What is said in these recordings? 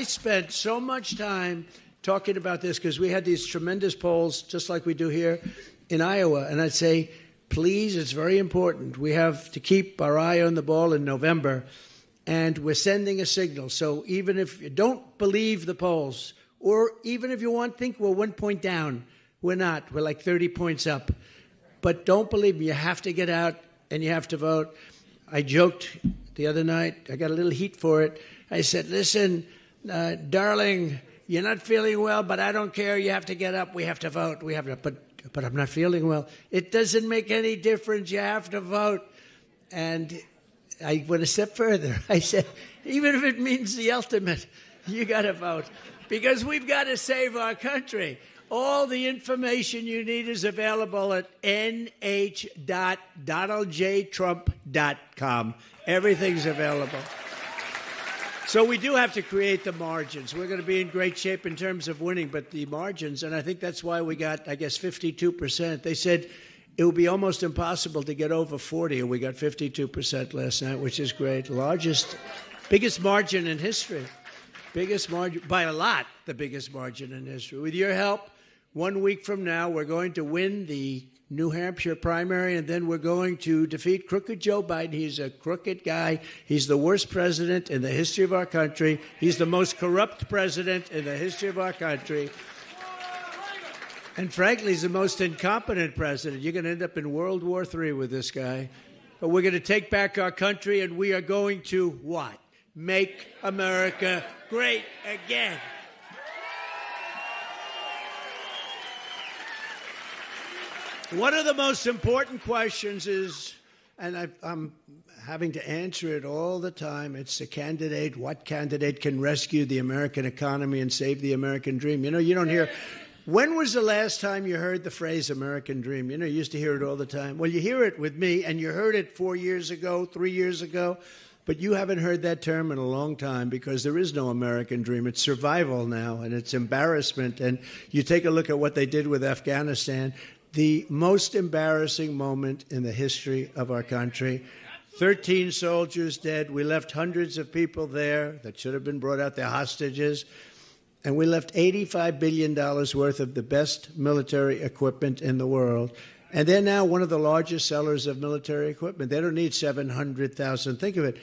spent so much time talking about this because we had these tremendous polls, just like we do here in Iowa. And I'd say, please, it's very important. We have to keep our eye on the ball in November, and we're sending a signal. So even if you don't believe the polls, or even if you think we're 1 point down, we're not. We're like 30 points up. But don't believe me. You have to get out and you have to vote. I joked the other night. I got a little heat for it. I said, listen, darling, you're not feeling well, but I don't care. You have to get up. We have to vote. We have to. But I'm not feeling well. It doesn't make any difference. You have to vote. And I went a step further. I said, even if it means the ultimate, you got to vote. Because we've got to save our country. All the information you need is available at nh.donaldjtrump.com. Everything's available. So we do have to create the margins. We're going to be in great shape in terms of winning, but the margins, and I think that's why we got, I guess, 52%. They said it would be almost impossible to get over 40, and we got 52% last night, which is great. Biggest margin in history. Biggest margin, by a lot, the biggest margin in history. With your help, 1 week from now, we're going to win the New Hampshire primary, and then we're going to defeat crooked Joe Biden. He's a crooked guy. He's the worst president in the history of our country. He's the most corrupt president in the history of our country. And frankly, he's the most incompetent president. You're going to end up in World War III with this guy. But we're going to take back our country, and we are going to what? Make America great again. One of the most important questions is, and I'm having to answer it all the time, it's the candidate. What candidate can rescue the American economy and save the American dream? You know, you don't hear. When was the last time you heard the phrase American dream? You know, you used to hear it all the time. Well, you hear it with me, and you heard it 4 years ago, 3 years ago, but you haven't heard that term in a long time because there is no American dream. It's survival now, and it's embarrassment. And you take a look at what they did with Afghanistan. The most embarrassing moment in the history of our country. 13 soldiers dead. We left hundreds of people there that should have been brought out. They're hostages. And we left $85 billion worth of the best military equipment in the world. And they're now one of the largest sellers of military equipment. They don't need 700,000. Think of it.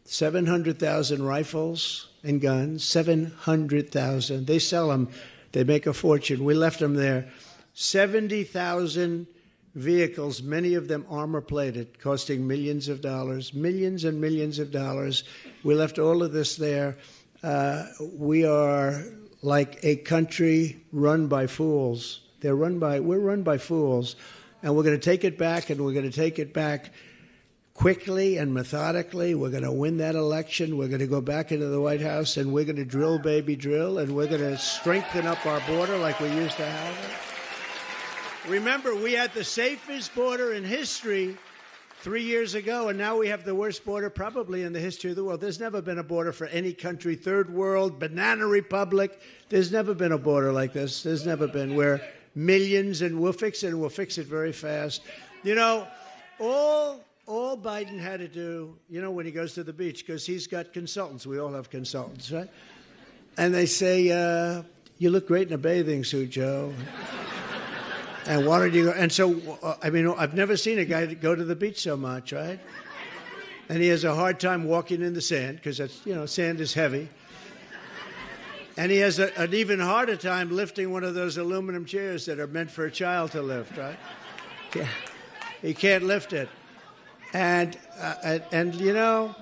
700,000 rifles and guns. 700,000. They sell them. They make a fortune. We left them there. 70,000 vehicles, many of them armor-plated, costing millions of dollars, millions and millions of dollars. We left all of this there. We are like a country run by fools. We're run by fools. And we're going to take it back, and we're going to take it back quickly and methodically. We're going to win that election. We're going to go back into the White House, and we're going to drill, baby, drill, and we're going to strengthen up our border like we used to have it. Remember, we had the safest border in history 3 years ago, and now we have the worst border probably in the history of the world. There's never been a border for any country, third world, banana republic. There's never been a border like this. There's never been. We're millions, and we'll fix it, and we'll fix it very fast. You know, all Biden had to do, you know, when he goes to the beach, because he's got consultants. We all have consultants, right? And they say, you look great in a bathing suit, Joe. And why don't you go? And so, I mean, I've never seen a guy go to the beach so much, right? And he has a hard time walking in the sand because that's, you know, sand is heavy. And he has an even harder time lifting one of those aluminum chairs that are meant for a child to lift, right? Yeah. He can't lift it. And you know,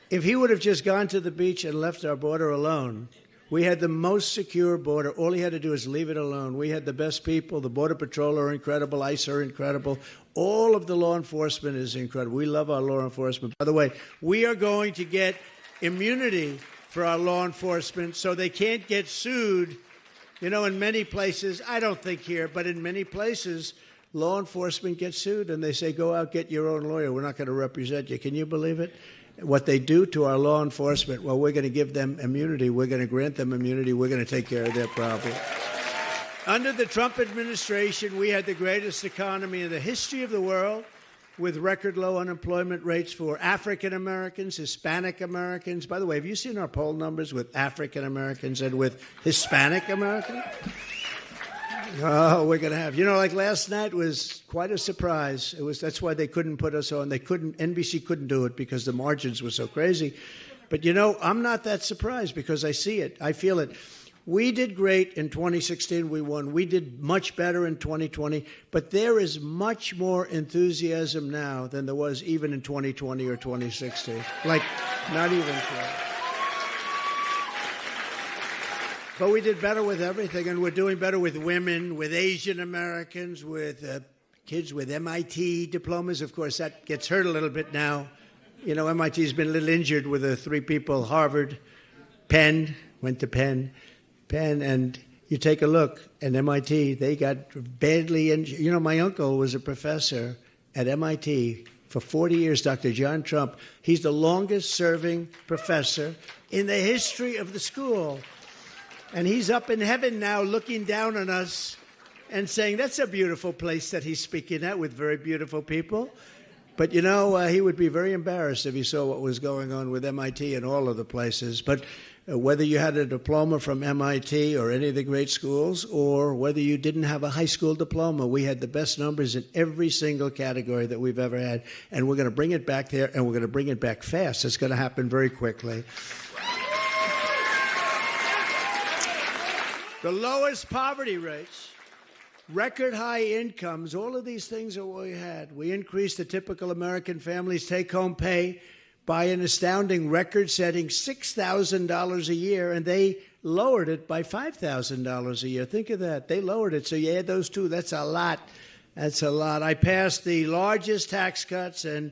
if he would have just gone to the beach and left our border alone, we had the most secure border. All he had to do is leave it alone. We had the best people. The Border Patrol are incredible. ICE are incredible. All of the law enforcement is incredible. We love our law enforcement. By the way, we are going to get immunity for our law enforcement so they can't get sued. You know, in many places, I don't think here, but in many places, law enforcement gets sued and they say, go out, get your own lawyer. We're not going to represent you. Can you believe it? What they do to our law enforcement, well, we're going to give them immunity. We're going to grant them immunity. We're going to take care of their problem. Under the Trump administration, we had the greatest economy in the history of the world. with record low unemployment rates for African Americans, Hispanic Americans. By the way, have you seen our poll numbers with African Americans and with Hispanic Americans? Oh, we're going to have. Like last night was quite a surprise. That's why they couldn't put us on. NBC couldn't do it because the margins were so crazy. But, I'm not that surprised because I see it. I feel it. We did great in 2016. We won. We did much better in 2020. But there is much more enthusiasm now than there was even in 2020 or 2016. Not even close. But we did better with everything, and we're doing better with women, with Asian Americans, with kids with MIT diplomas. Of course, that gets hurt a little bit now. MIT's been a little injured with the three people, Harvard, Penn, went to Penn, and you take a look at MIT, they got badly injured. My uncle was a professor at MIT for 40 years, Dr. John Trump. He's the longest-serving professor in the history of the school. And he's up in heaven now looking down on us and saying, that's a beautiful place that he's speaking at with very beautiful people. But, he would be very embarrassed if he saw what was going on with MIT and all of the places. But whether you had a diploma from MIT or any of the great schools, or whether you didn't have a high school diploma, we had the best numbers in every single category that we've ever had. And we're going to bring it back there, and we're going to bring it back fast. It's going to happen very quickly. The lowest poverty rates, record high incomes, all of these things are what we had. We increased the typical American family's take-home pay by an astounding record-setting $6,000 a year, and they lowered it by $5,000 a year. Think of that. They lowered it. So you add those two, that's a lot. That's a lot. I passed the largest tax cuts and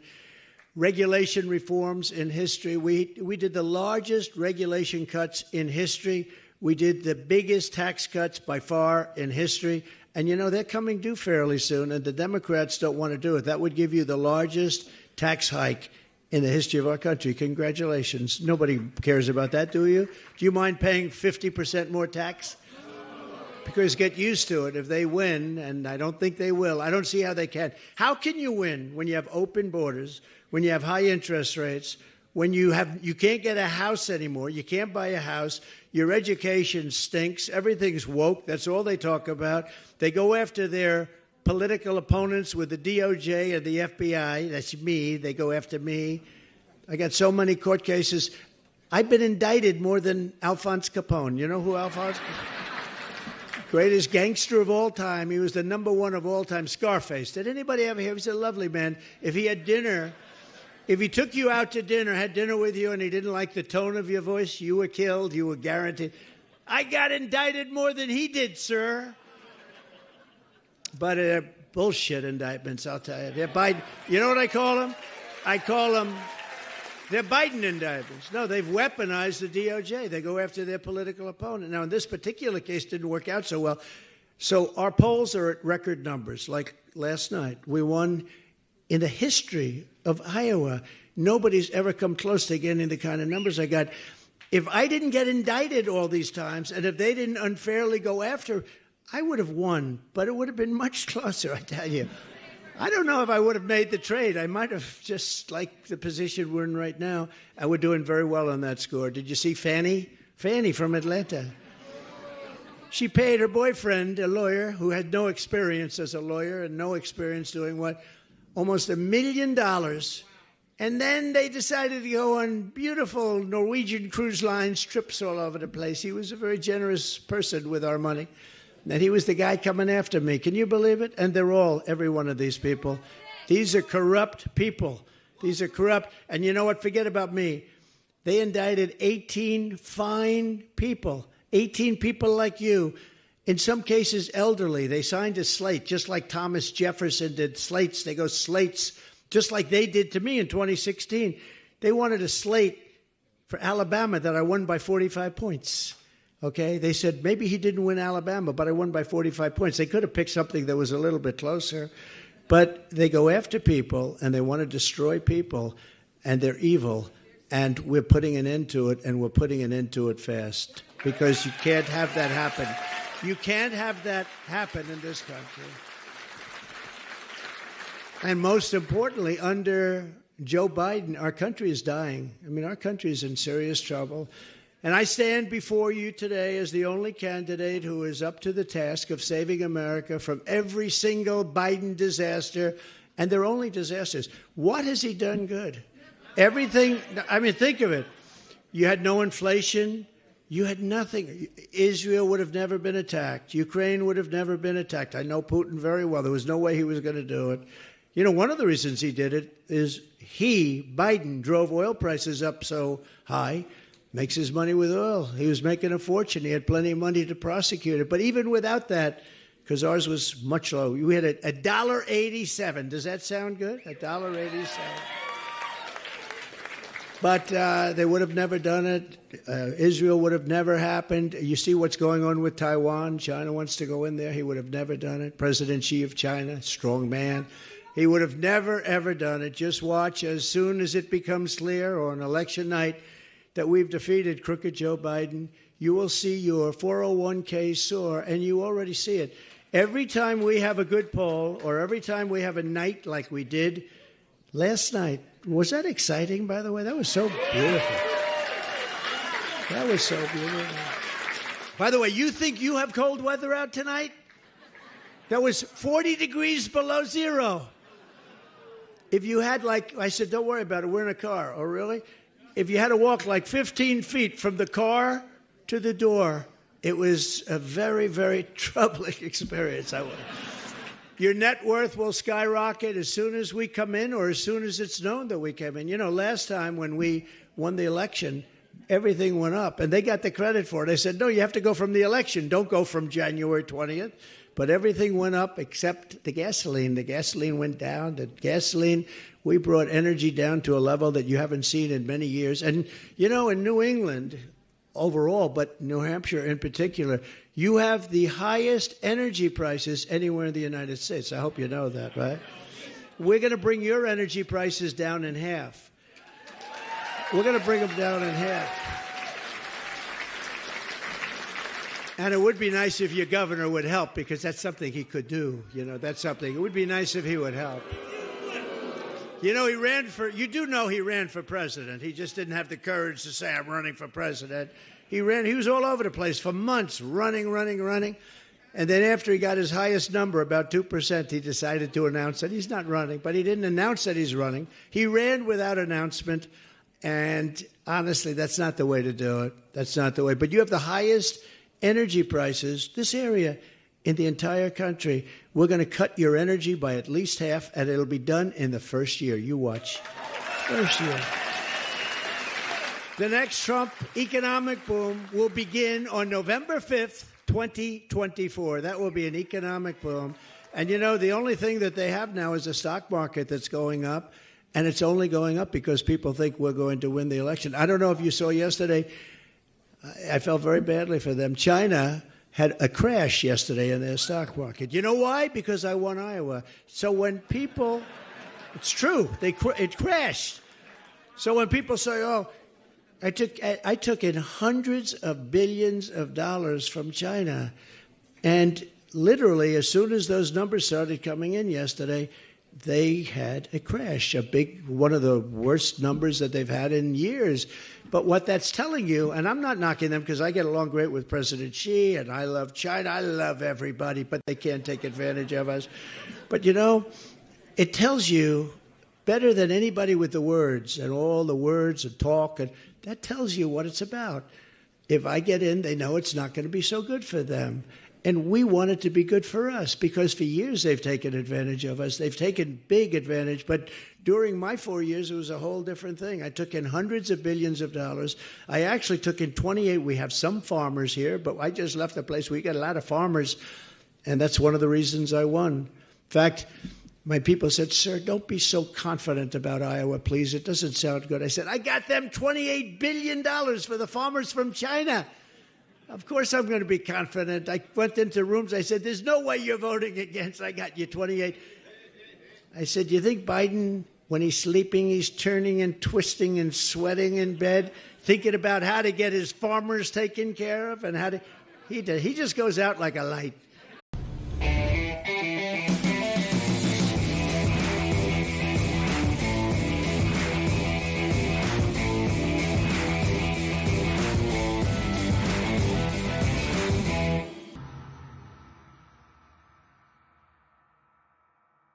regulation reforms in history. We did the largest regulation cuts in history. We did the biggest tax cuts by far in history. And, they're coming due fairly soon, and the Democrats don't want to do it. That would give you the largest tax hike in the history of our country. Congratulations. Nobody cares about that, do you? Do you mind paying 50% more tax? Because get used to it. If they win, and I don't think they will, I don't see how they can. How can you win when you have open borders, when you have high interest rates, when you can't get a house anymore, you can't buy a house, your education stinks, everything's woke, that's all they talk about. They go after their political opponents with the DOJ and the FBI. That's me. They go after me. I got so many court cases. I've been indicted more than Alphonse Capone. You know who Alphonse Capone? Greatest gangster of all time. He was the number one of all time. Scarface. Did anybody ever hear? He was a lovely man. If he took you out to dinner, had dinner with you, and he didn't like the tone of your voice, you were killed. You were guaranteed. I got indicted more than he did, sir. But they're bullshit indictments, I'll tell you. They're Biden. You know what I call them? I call them, they're Biden indictments. No, they've weaponized the DOJ. They go after their political opponent. Now, in this particular case, didn't work out so well. So our polls are at record numbers. Like last night, we won in the history of Iowa. Nobody's ever come close to getting the kind of numbers I got. If I didn't get indicted all these times, and if they didn't unfairly go after, I would have won, but it would have been much closer, I tell you. I don't know if I would have made the trade. I might have just like the position we're in right now, and we're doing very well on that score. Did you see Fannie? Fannie from Atlanta. She paid her boyfriend, a lawyer, who had no experience as a lawyer and no experience doing what? Almost $1 million. And then they decided to go on beautiful Norwegian cruise lines, trips all over the place. He was a very generous person with our money. And he was the guy coming after me. Can you believe it? And they're all, every one of these people. These are corrupt people. These are corrupt. And you know what? Forget about me. They indicted 18 fine people, 18 people like you, in some cases elderly. They signed a slate, just like Thomas Jefferson did slates. They go slates, just like they did to me in 2016. They wanted a slate for Alabama that I won by 45 points. Okay, they said maybe he didn't win Alabama, but I won by 45 points. They could have picked something that was a little bit closer, but they go after people and they want to destroy people, and they're evil, and we're putting an end to it, and we're putting an end to it fast, because you can't have that happen. You can't have that happen in this country. And most importantly, under Joe Biden, our country is dying. I mean, our country is in serious trouble. And I stand before you today as the only candidate who is up to the task of saving America from every single Biden disaster. And they're only disasters. What has he done good? Everything. I mean, think of it. You had no inflation. You had nothing. Israel would have never been attacked. Ukraine would have never been attacked. I know Putin very well. There was no way he was going to do it. You know, one of the reasons he did it is Biden, drove oil prices up so high, makes his money with oil. He was making a fortune. He had plenty of money to prosecute it. But even without that, because ours was much lower, we had $1.87. Does that sound good? $1.87. But they would have never done it. Israel would have never happened. You see what's going on with Taiwan. China wants to go in there. He would have never done it. President Xi of China, strong man. He would have never, ever done it. Just watch as soon as it becomes clear on election night that we've defeated crooked Joe Biden, you will see your 401k soar, and you already see it. Every time we have a good poll or every time we have a night like we did last night, was that exciting, by the way? That was so beautiful. That was so beautiful. By the way, you think you have cold weather out tonight? That was 40 degrees below zero. If you had, like, I said, don't worry about it, we're in a car. Oh, really? If you had to walk like 15 feet from the car to the door, it was a very, very troubling experience. Your net worth will skyrocket as soon as we come in or as soon as it's known that we came in. You know, last time when we won the election, everything went up, and they got the credit for it. They said, no, you have to go from the election. Don't go from January 20th. But everything went up except the gasoline. The gasoline went down. We brought energy down to a level that you haven't seen in many years. And, you know, in New England overall, but New Hampshire in particular, you have the highest energy prices anywhere in the United States. I hope you know that, right? We're going to bring your energy prices down in half. We're going to bring them down in half. And it would be nice if your governor would help, because that's something he could do. You know, that's something. It would be nice if he would help. You know, you do know he ran for president. He just didn't have the courage to say, I'm running for president. He was all over the place for months, running. And then after he got his highest number, about 2%, he decided to announce that he's not running. But he didn't announce that he's running. He ran without announcement. And honestly, that's not the way to do it. That's not the way. But you have the highest energy prices, this area, in the entire country. We're going to cut your energy by at least half, and it'll be done in the first year. You watch. First year. The next Trump economic boom will begin on November 5th, 2024. That will be an economic boom. And, you know, the only thing that they have now is a stock market that's going up, and it's only going up because people think we're going to win the election. I don't know if you saw yesterday, I felt very badly for them. China had a crash yesterday in their stock market. You know why? Because I won Iowa. So when people, it's true, it crashed. So when people say, oh, I took in hundreds of billions of dollars from China, and literally as soon as those numbers started coming in yesterday, they had a crash, one of the worst numbers that they've had in years. But what that's telling you, and I'm not knocking them because I get along great with President Xi, and I love China, I love everybody, but they can't take advantage of us. But, you know, it tells you better than anybody with the words and all the words and talk, and that tells you what it's about. If I get in, they know it's not going to be so good for them. And we want it to be good for us because for years they've taken advantage of us. They've taken big advantage. But during my 4 years, it was a whole different thing. I took in hundreds of billions of dollars. I actually took in 28. We have some farmers here, but I just left the place. We got a lot of farmers, and that's one of the reasons I won. In fact, my people said, sir, don't be so confident about Iowa, please. It doesn't sound good. I said, I got them $28 billion for the farmers from China. Of course I'm going to be confident. I went into rooms. I said, there's no way you're voting against. I got you 28. I said, you think Biden, when he's sleeping, he's turning and twisting and sweating in bed, thinking about how to get his farmers taken care of and how to... He just goes out like a light.